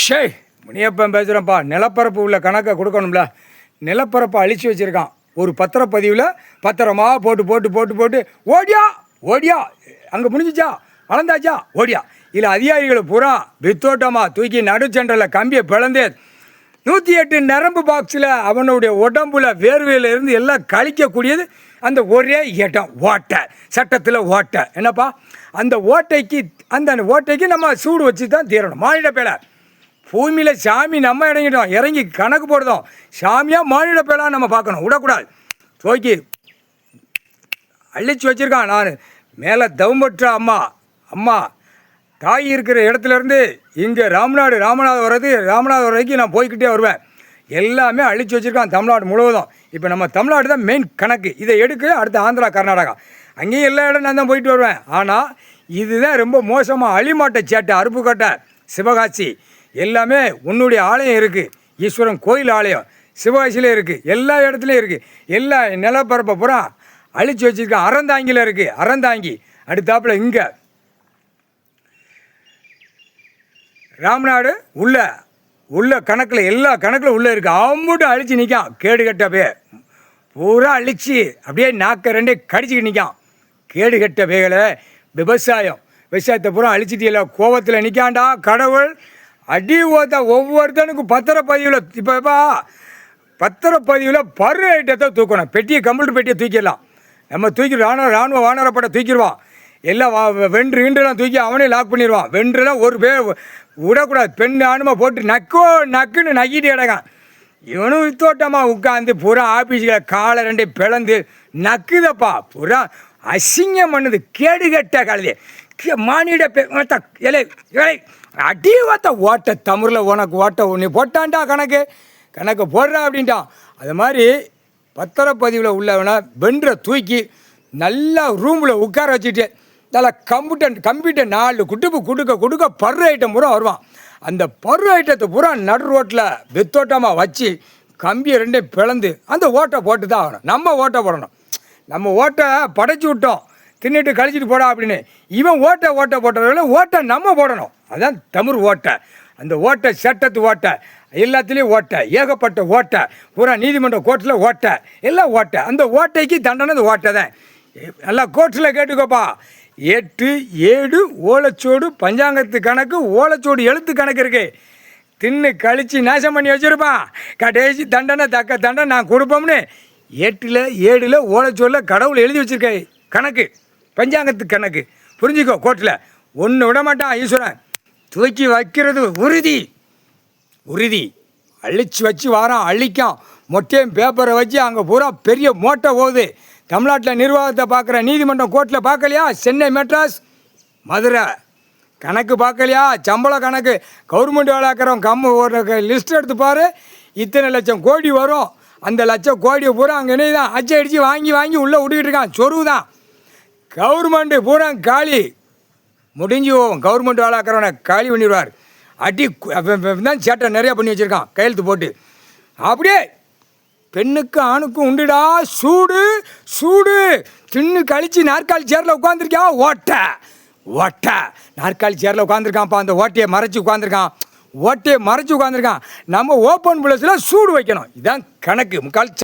ஷே முனியப்பன் பேசுகிறேன்ப்பா. நிலப்பரப்பு உள்ள கணக்கை கொடுக்கணும்ல. நிலப்பரப்பை அழிச்சு வச்சுருக்கான். ஒரு பத்திரப்பதிவில் பத்திரமா போட்டு போட்டு போட்டு போட்டு ஓடியா ஓடியா அங்கே முடிஞ்சிச்சா வளர்ந்தாச்சா ஓடியா. இல்லை அதிகாரிகளை பூரா வித்தோட்டமாக தூக்கி நடுச்சென்டரில் கம்பியை பிளந்து 108 நரம்பு பாக்ஸில் அவனுடைய உடம்புல வேர்வையிலிருந்து எல்லாம் கழிக்கக்கூடியது அந்த ஒரே இடம் ஓட்டை. சட்டத்தில் ஓட்டை என்னப்பா அந்த ஓட்டைக்கு நம்ம சூடு வச்சு தான் தீரணும். மானிட பேலை பூமியில் சாமி நம்ம இறங்கி கணக்கு போடுறோம். சாமியாக மானிட பேலாக நம்ம பார்க்கணும், விடக்கூடாது. தூக்கி அழிச்சு வச்சுருக்கான். நான் மேலே தவம்பற்ற அம்மா தாய் இருக்கிற இடத்துலேருந்து இங்கே ராமநாதபுரம் வரைக்கும் நான் போய்கிட்டே வருவேன். எல்லாமே அழிச்சு வச்சுருக்கான் தமிழ்நாடு முழுவதும். இப்போ நம்ம தமிழ்நாடு தான் மெயின் கணக்கு. இதை எடுக்க அடுத்து ஆந்திரா, கர்நாடகா, அங்கேயும் எல்லா இடம் நான் தான் போயிட்டு வருவேன். ஆனால் இதுதான் ரொம்ப மோசமாக. அழிமாட்டை சேட்டை, அருப்புக்கோட்டை, சிவகாசி எல்லாமே உன்னுடைய ஆலயம் இருக்குது. ஈஸ்வரன் கோயில் ஆலயம் சிவகாசியில் இருக்குது. எல்லா இடத்துலையும் இருக்குது. எல்லா நிலப்பரப்பை பூரா அழிச்சு வச்சுருக்கான். அறந்தாங்கியில் இருக்குது. அறந்தாங்கி அடுத்தாப்பில் இங்கே ராமநாடு உள்ள கணக்கில் எல்லா கணக்கில் உள்ளே இருக்குது. அம்புட்டும் அழிச்சு நிற்கான். கேடு கட்ட பூரா அழிச்சு அப்படியே நாக்க ரெண்டே கடிச்சிக்கிட்டு நிற்கான். கேடு கட்ட பேகளை விவசாயத்தை பூரா அழிச்சிட்டு கோபத்தில் நிற்காண்டா. கடவுள் அடி ஓத்த ஒவ்வொருத்தனுக்கும் பத்திரப்பதிவில் இப்போப்பா பத்திரப்பதிவில் பரு ஐட்டத்தை தூக்கணும். கம்ப்யூட்டர் பெட்டியை தூக்கிடலாம். நம்ம ராணுவ வானரப்படை தூக்கிடுவான். எல்லாம் வென்று இன்றுலாம் தூக்கி அவனே லாக் பண்ணிடுவான். வென்றுலாம் ஒரு பேர் விடக்கூடாது. பெண் ஆணுமா போட்டு நக்குன்னு நக்கிட்டு கிடக்கான். இவனும் வித்தோட்டமாக உட்காந்து பூரா ஆஃபீஸில் காலை ரெண்டே பிளந்து நக்குதப்பா. பூரா அசிங்கம் பண்ணுது. கேடு கட்ட காலையே மானிட இலை அடி ஓட்ட தமிழில் உனக்கு ஓட்ட நீ போட்டான்டா கணக்கு போடுறா அப்படின்ட்டான். அது மாதிரி பத்திரப்பதிவில் உள்ளவனை வென்ற தூக்கி நல்லா ரூமில் உட்கார வச்சுட்டு நல்லா கம்ப்யூட்டர் 4 கொடுக்க பரு ஐட்டம் பூரா வருவான். அந்த பரு ஐட்டத்தை பூரா நடு ரோட்டில் வித்தோட்டமாக வச்சு கம்பியை ரெண்டே பிளந்து அந்த ஓட்டை போட்டு தான் ஆகணும். நம்ம ஓட்டை போடணும். நம்ம ஓட்டை படைச்சி விட்டோம், தின்னுட்டு கழிச்சிட்டு போடா அப்படின்னு. இவன் ஓட்டை போட்டவர்கள ஓட்டை நம்ம போடணும். அதுதான் தமிழ் ஓட்டை. அந்த ஓட்டை சட்டத்து ஓட்டை, எல்லாத்துலேயும் ஓட்டை, ஏகப்பட்ட ஓட்டை, பூரா நீதிமன்ற கோர்ட்டில் ஓட்டை, எல்லாம் ஓட்டை. அந்த ஓட்டைக்கு தண்டனை அந்த ஓட்டை தான். நல்லா கோர்ட்டில் கேட்டுக்கோப்பா. 8, 7 ஓலைச்சோடு பஞ்சாங்கத்து கணக்கு, ஓலைச்சோடு எழுத்து கணக்கு இருக்குது. தின்னு கழித்து நாசம் பண்ணி வச்சுருப்பான். கடைசி தண்டனை தக்க தண்டனை நான் கொடுப்போம்னு 8, 7 ஓலைச்சோடில் கடவுள் எழுதி வச்சுருக்க கணக்கு, பஞ்சாங்கத்து கணக்கு. புரிஞ்சுக்கோ. கோர்ட்டில் ஒன்று விட மாட்டான் ஈஸ்வரன். தூக்கி வைக்கிறது உறுதி. அழிச்சு வச்சு வாரான். அழிக்கான். மொட்டையும் பேப்பரை வச்சு அங்கே பூரா பெரிய மோட்டை போகுது. தமிழ்நாட்டில் நிர்வாகத்தை பார்க்குற நீதிமன்றம் கோர்ட்டில் பார்க்கலையா? சென்னை, மெட்ராஸ், மதுரை கணக்கு பார்க்கலையா? சம்பள கணக்கு கவர்மெண்ட் வேலைக்கிறவன் ஒரு லிஸ்ட் எடுத்து பாரு. இத்தனை லட்சம் கோடி வரும். அந்த லட்சம் கோடியை பூரா அங்கே இணைதான் அச்சை அடித்து வாங்கி உள்ளே விட்டுக்கிட்டு இருக்கான். சொருவு தான். கவர்மெண்ட்டு பூரா காலி முடிஞ்சு போவோம். கவர்மெண்ட் வேலைக்கிறவனை காலி பண்ணிடுவார். அடி தான் சேட்டை நிறையா பண்ணி வச்சுருக்கான் கையெழுத்து போட்டு. அப்படியே பெண்ணுக்கும் ஆணுக்கும் உண்டுடா சூடு. தின்னு கழிச்சு நாற்காலி சேரில் உட்காந்துருக்கியா? ஓட்டை நாற்காலி சேரில் உட்காந்துருக்கான்ப்பா. அந்த ஓட்டையை மறைச்சி உட்காந்துருக்கான். நம்ம ஓப்பன் பிளஸில் சூடு வைக்கணும். இதுதான் கணக்கு. முக்கால்